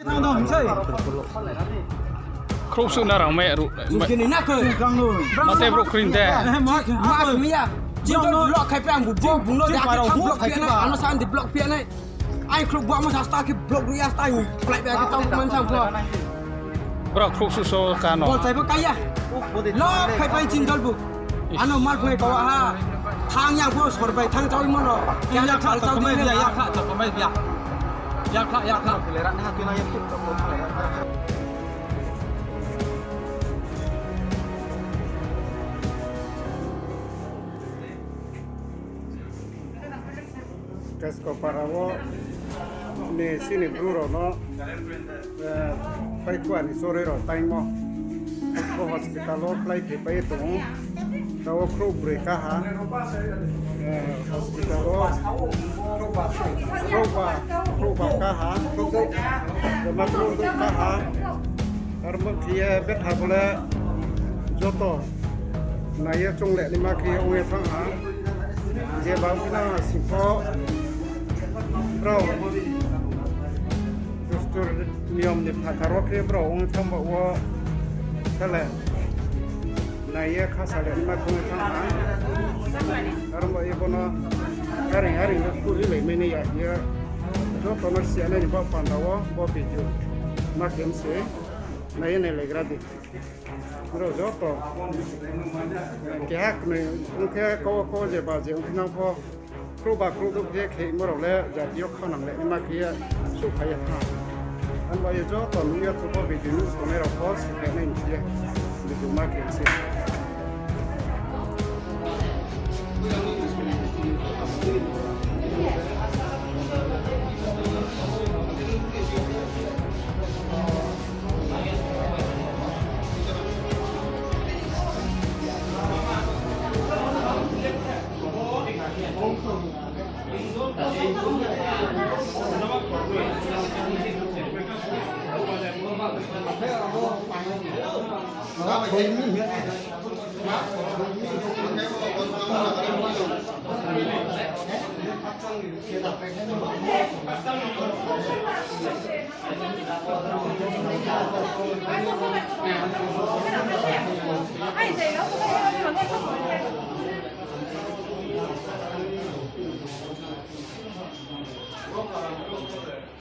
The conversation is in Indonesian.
Nang dong chơi. Krup su narang me ru. Kini nak ke? Kang lu. Mate bro krin de. Mak mia. Jin blok khai prang bu bu no dia ke blok pia na ano san di blok pia na. Ai krup buat masa start ke blok ria start ni. Plek dia kita man sang ko. Bro krup su so kano. Bol sai kaya. Lo khai pai jin dol bu. Ano mal phai ko ha. Thang yang ko sor bai thang chau mon ro. Yang ya khal chau ni ya ya khal chau mai bia. Ya khal. Leran ha kina ya put ko leran. Casco paravo ne sini bruro no pai kuani sorero taimo ko hospitalo play pe pai to tawo kro breka ha hospitalo kro ka ha de matro ka ha karma kia bet ha bole joto na ye chongle ni ma ki oe thang ha je bang kina sipo bro dustur niom ni pataro ke bro ong thang ba wo kala na ye khasale ma ko thang ha karma ye bono hari ku ile meni ya ye jo tono si ale ni ba pandawo bo piju ma kem se na ye ne le gradi bro jo to ke hak ne ke ko je ba je ong nang po kru du ke ke moro le ja dio khonang le ma ke su phai ha an ba ye jo to nu ya to bo bi nu ko ne ro ko si ke ne ni ye ni du ma ke se Ai, sei, eu tô